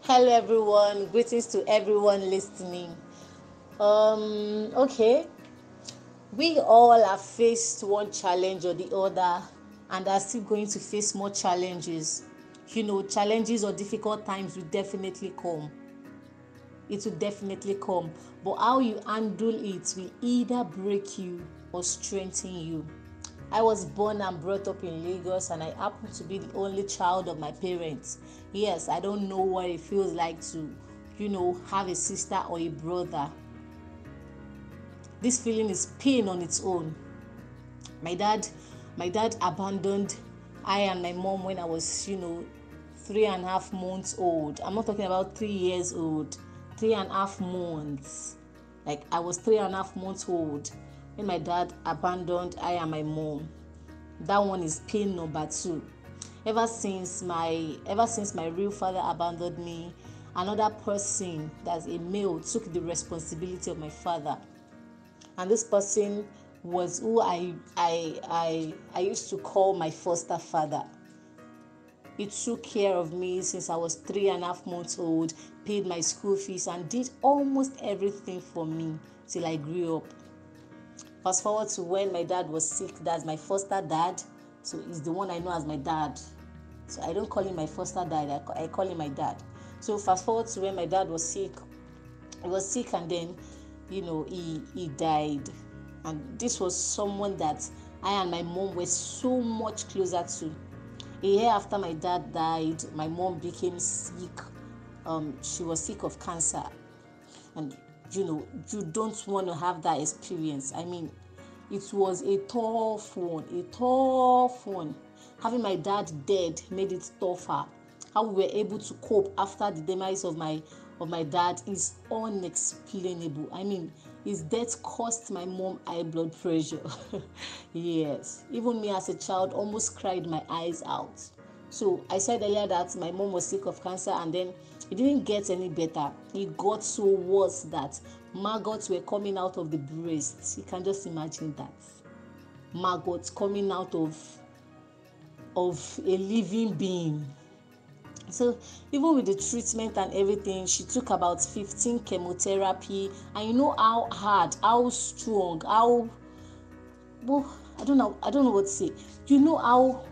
Hello everyone, greetings to everyone listening. Okay, we all have faced one challenge or the other and are still going to face more challenges. Challenges or difficult times will definitely come. It will definitely come. But how you handle it will either break you or strengthen you. I was born and brought up in Lagos, and I happen to be the only child of my parents. Yes, I don't know what it feels like to, have a sister or a brother. This feeling is pain on its own. My dad, my dad abandoned I and my mom when I was, 3.5 months old. I'm not talking about 3 years old. 3.5 months. Like I was 3.5 months old when my dad abandoned I and my mom. That one is pain number 2. Ever since my real father abandoned me, another person, that's a male, took the responsibility of my father. And this person was who I used to call my foster father. He took care of me since I was 3.5 months old, paid my school fees, and did almost everything for me till I grew up. Fast forward to when my dad was sick. That's my foster dad, so he's the one I know as my dad. So I don't call him my foster dad, I call him my dad. So fast forward to when my dad was sick. He was sick, and then he died. And this was someone that I and my mom were so much closer to. A year after my dad died, my mom became sick. She was sick of cancer. And you don't want to have that experience. I mean, it was a tough one. Having my dad dead made it tougher. How we were able to cope after the demise of my dad is unexplainable. I mean, his death cost my mom high blood pressure. Yes, even me as a child almost cried my eyes out. So I said earlier that my mom was sick of cancer, and then it didn't get any better. It got so worse that maggots were coming out of the breast. You can just imagine that. Maggots coming out of a living being. So even with the treatment and everything, she took about 15 chemotherapy, and you know how hard, how strong, how I don't know what to say. You know how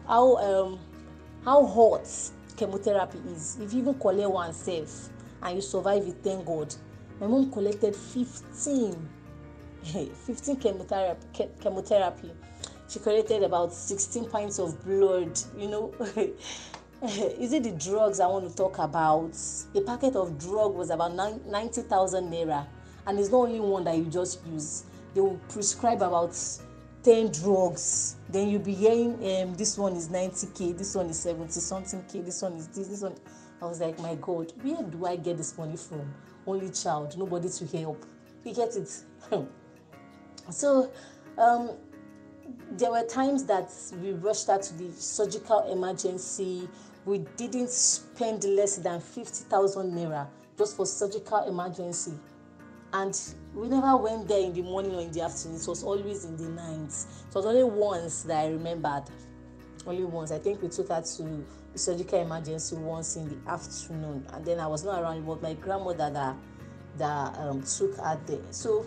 hot chemotherapy is. If you even collect one self and you survive it, thank God. My mom collected 15 chemotherapy. She collected about 16 pints of blood. Is it the drugs I want to talk about? A packet of drug was about 90,000 naira, and it's not only one that you just use. They will prescribe about 10 drugs. Then you'll be hearing this one is 90k, this one is 70 something k, this one is this one. I was like, my God, where do I get this money from? Only child, nobody to help. You get it? So there were times that we rushed out to the surgical emergency. We didn't spend less than 50,000 naira just for surgical emergency. And we never went there in the morning or in the afternoon. It was always in the night. It was only once that I remembered. Only once. I think we took her to the surgical emergency once in the afternoon. And then I was not around. It was my grandmother that took her there. So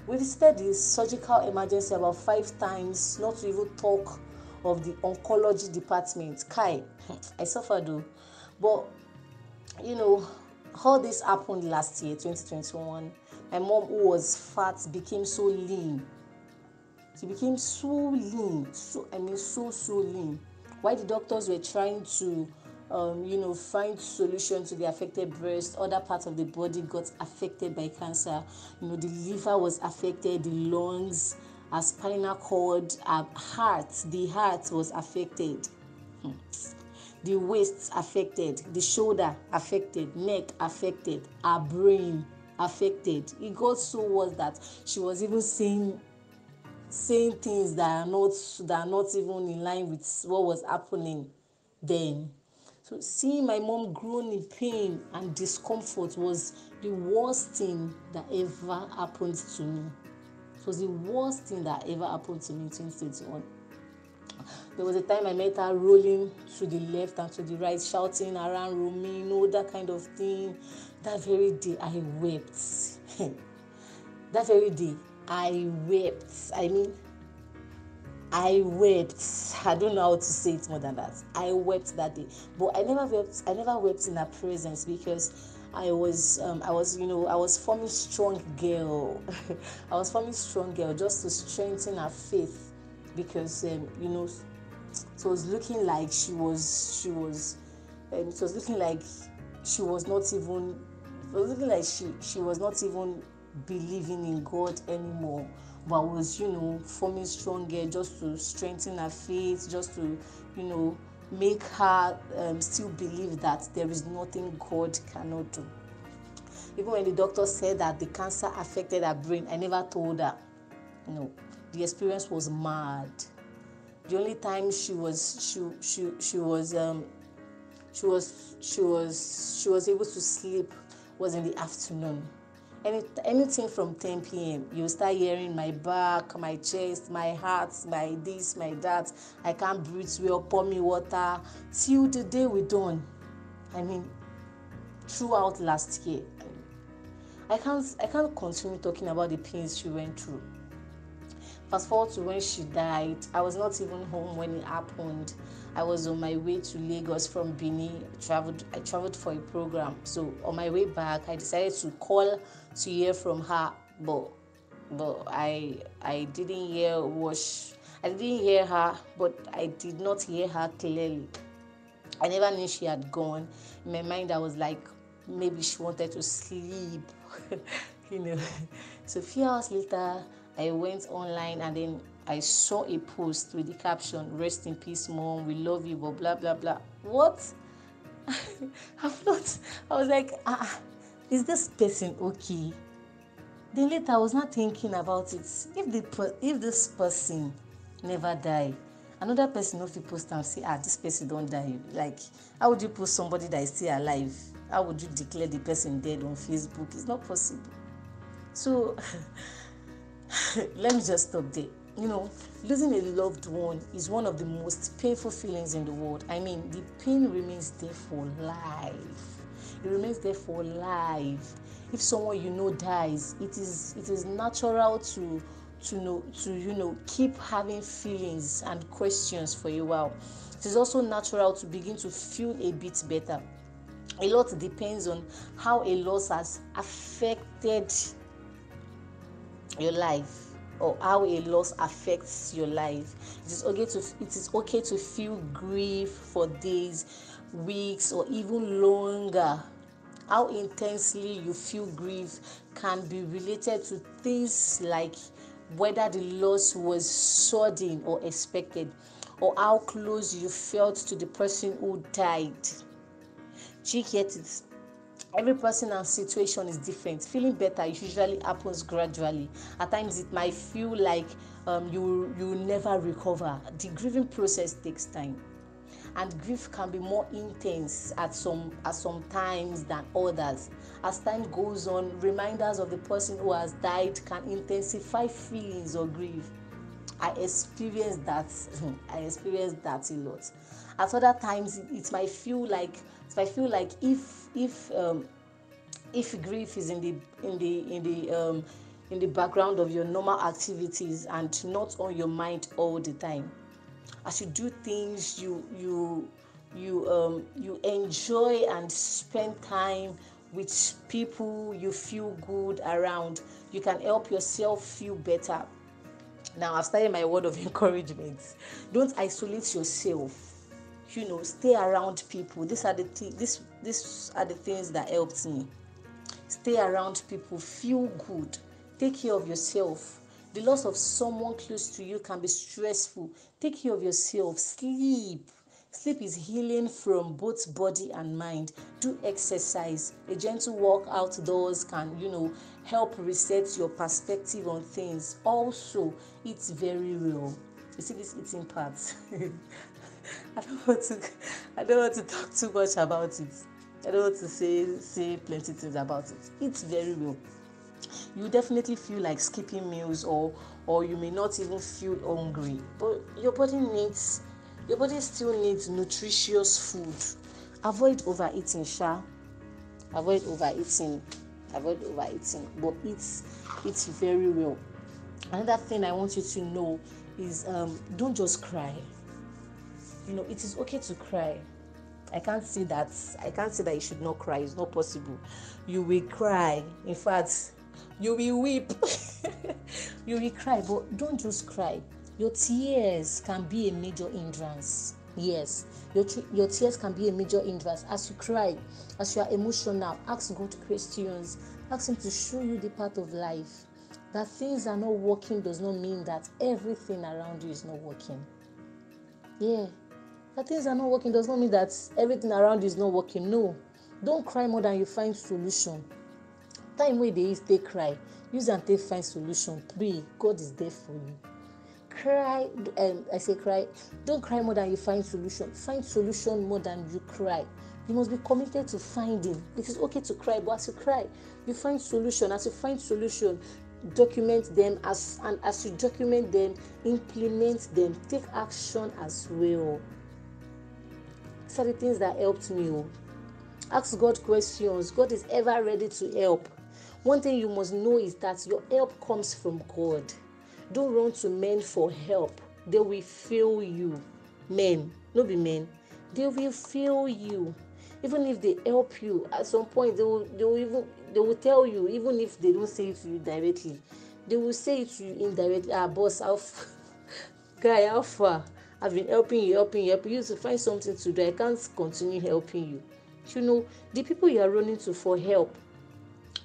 we visited the surgical emergency about 5 times, not to even talk of the oncology department. Kai, I suffered though. But, all this happened last year, 2021. My mom, who was fat, became so lean. She became so lean, so lean. While the doctors were trying to, find solution to the affected breast, other parts of the body got affected by cancer. The liver was affected, the lungs, our spinal cord, our heart. The heart was affected. The waist affected, the shoulder affected, neck affected, our brain affected. It got so worse that she was even saying things that are not even in line with what was happening then. So seeing my mom grown in pain and discomfort was the worst thing that ever happened to me. It was the worst thing that ever happened to me in 2021. There was a time I met her rolling to the left and to the right, shouting around Rumi, that kind of thing. That very day, I wept. That very day, I wept. I wept. I don't know how to say it more than that. I wept that day, but I never wept. I never wept in her presence because I was forming strong girl. I was forming strong girl just to strengthen her faith, because it was looking like it was looking like she was not even. It was looking like she was not even believing in God anymore, but was forming stronger just to strengthen her faith, just to make her still believe that there is nothing God cannot do. Even when the doctor said that the cancer affected her brain, I never told her. The experience was mad. The only time she was able to sleep was in the afternoon. Anything from 10 p.m., you start hearing my back, my chest, my heart, my this, my that. I can't breathe well, pour me water. Till the day we done. Throughout last year. I can't continue talking about the pains she went through. Fast forward to when she died. I was not even home when it happened. I was on my way to Lagos from Benin. I traveled for a program. So on my way back, I decided to call to hear from her, but I didn't hear her, but I did not hear her clearly. I never knew she had gone. In my mind, I was like, maybe she wanted to sleep, So a few hours later, I went online and then I saw a post with the caption, "Rest in peace, Mom. We love you," but blah blah blah. What? I was like, is this person okay? Then later I was not thinking about it. If this person never die, another person of you post and say, this person don't die. Like, how would you post somebody that is still alive? How would you declare the person dead on Facebook? It's not possible. So let me just stop there. Losing a loved one is one of the most painful feelings in the world. The pain remains there for life. It remains there for life. If someone dies, it is natural to keep having feelings and questions for a while. It is also natural to begin to feel a bit better. A lot depends on how a loss has affected your life, or how a loss affects your life. It is okay to feel grief for days, weeks, or even longer. How intensely you feel grief can be related to things like whether the loss was sudden or expected, or how close you felt to the person who died. Do you get it? Every person and situation is different. Feeling better usually happens gradually. At times it might feel like you will never recover. The grieving process takes time, and grief can be more intense at some times than others. As time goes on, reminders of the person who has died can intensify feelings of grief. I experienced that a lot. At other times, it might feel like if grief is in the background of your normal activities and not on your mind all the time. As you do things you enjoy and spend time with people you feel good around, you can help yourself feel better. Now, I've started my word of encouragement. Don't isolate yourself. Stay around people. These are the things that helped me. Stay around people. Feel good. Take care of yourself. The loss of someone close to you can be stressful. Take care of yourself. Sleep. Sleep is healing from both body and mind. Do exercise. A gentle walk outdoors can, help reset your perspective on things. Also, eat very well. You see this eating part. I don't want to talk too much about it. I don't want to say plenty things about it. Eat very well. You definitely feel like skipping meals, or you may not even feel hungry, but your body still needs nutritious food. Avoid overeating, avoid overeating, but eat very well. Another thing I want you to know is don't just cry. It is okay to cry. I can't say that you should not cry. It's not possible. You will cry. In fact, you will weep. You will cry, but don't just cry. Your tears can be a major hindrance. Yes, your tears can be a major hindrance. As you cry, as you are emotional, ask God questions. Ask Him to show you the path of life. That things are not working does not mean that everything around you is not working. Yeah. That things are not working does not mean that everything around you is not working. No. Don't cry more than you find solution. Time wey dey take cry, use am take find solution. Pray, God is there for you. Cry, cry. Don't cry more than you find solution. Find solution more than you cry. You must be committed to finding. It is okay to cry, but as you cry, you find solution. As you find solution, document them. As you document them, implement them. Take action as well. These are the things that helped me. Ask God questions. God is ever ready to help. One thing you must know is that your help comes from God. Don't run to men for help. They will fail you. Men, no be men. They will fail you. Even if they help you, at some point they will tell you, even if they don't say it to you directly, they will say it to you indirectly. Boss, guy, how far? I've been helping you to find something to do. I can't continue helping you. The people you are running to for help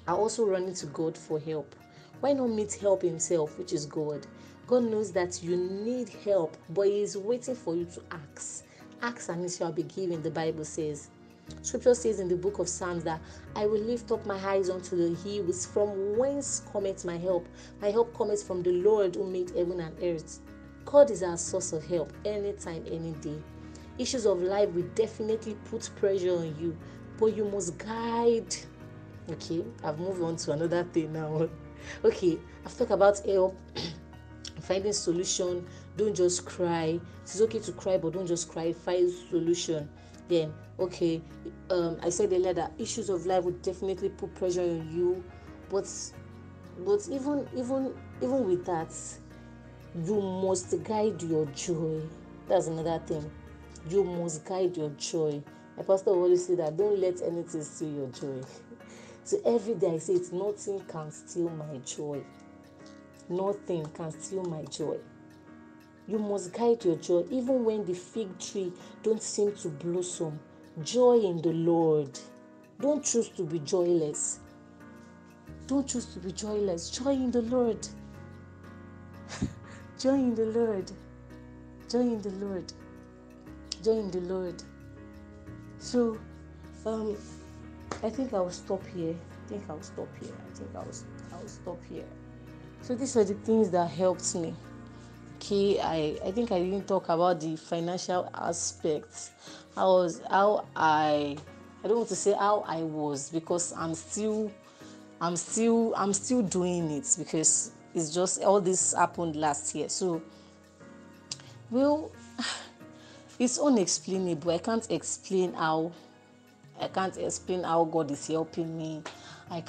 are also running to God for help. Why not meet help Himself, which is God? God knows that you need help, but He is waiting for you to ask. Ask and it shall be given, the Bible says. Scripture says in the book of Psalms that I will lift up my eyes unto the hills, from whence cometh my help. My help cometh from the Lord who made heaven and earth. God is our source of help anytime, any day. Issues of life will definitely put pressure on you, but you must guide. Okay, I've moved on to another thing now. Okay, I've talked about help, finding solution. Don't just cry. It's okay to cry, but don't just cry. Find solution. Then, okay, I said earlier that issues of life would definitely put pressure on you, but even with that, you must guide your joy. That's another thing. You must guide your joy. My pastor always say that don't let anything steal your joy. So every day I say it, nothing can steal my joy. Nothing can steal my joy. You must guide your joy, even when the fig tree don't seem to blossom. Joy in the Lord. Don't choose to be joyless. Don't choose to be joyless. Joy in the Lord. Joy in the Lord. Joy in the Lord. Joy in the Lord. So, I think I will stop here. So these are the things that helped me. Okay, I think I didn't talk about the financial aspects. I don't want to say how I was, because I'm still doing it, because it's just all this happened last year. So, well, it's unexplainable. I can't explain how God is helping me. I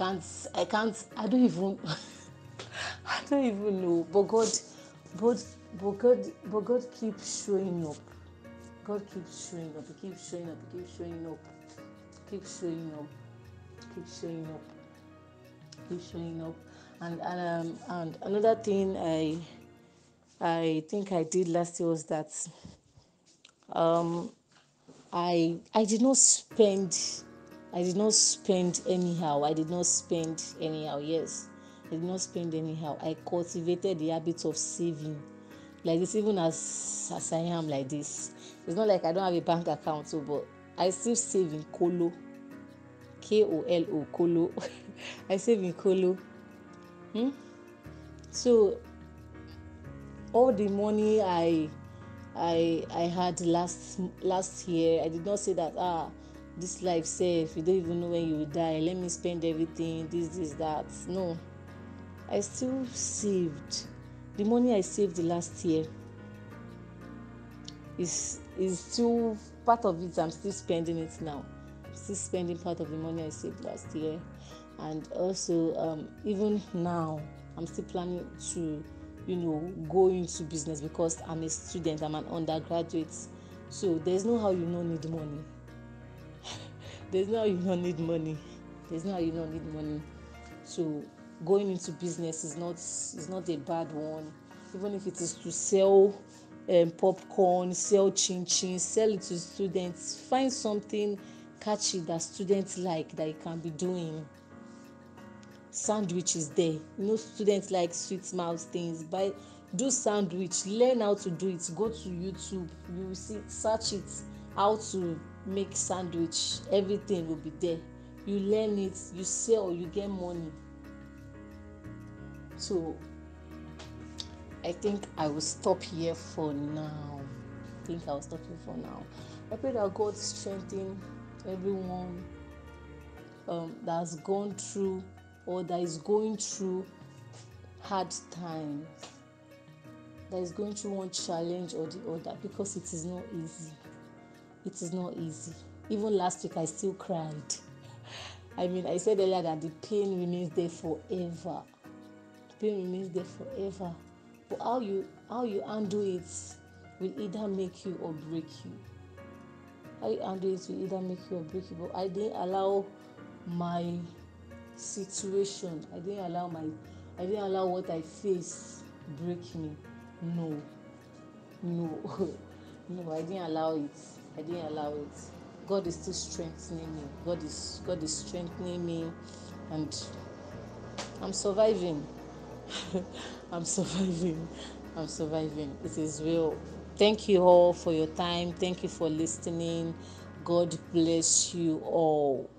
don't even know. But God keeps showing up. God keeps showing up. He keeps showing up. He keeps showing up. Keeps showing up. Keeps showing up. Keeps showing up. And another thing I think I did last year was that I did not spend anyhow. Yes, I did not spend anyhow. I cultivated the habit of saving, like this, even as I am like this. It's not like I don't have a bank account, but I still save in Kolo, Kolo, Kolo. I save in Kolo. So all the money I had last year, I did not say that this life safe, you don't even know when you will die, let me spend everything, this that. No, I still saved. The money I saved the last year is still part of it. I'm still spending it now. I'm still spending part of the money I saved last year, and also even now I'm still planning to, go into business because I'm a student. I'm an undergraduate, so there's no how you don't need money. There's no how you don't need money. There's no how you don't need money. So going into business is not a bad one, even if it is to sell popcorn, sell chin chin, sell it to students. Find something catchy that students like that you can be doing. Sandwich is there. Students like sweet mouth things. Do sandwich. Learn how to do it. Go to YouTube. You will see. Search it. How to make sandwich. Everything will be there. You learn it. You sell. You get money. So I think I will stop here for now. I pray that God strengthen everyone that has gone through or that is going through hard times, that is going through one challenge or the other, because it is not easy. It is not easy. Even last week I still cried. I said earlier that the pain remains there forever. But how you handle it will either make you or break you. But I didn't allow my situation, I didn't allow what I face break me. No, I didn't allow it. God is still strengthening me. God is strengthening me, and I'm surviving. I'm surviving. It is real. Thank you all for your time. Thank you for listening. God bless you all.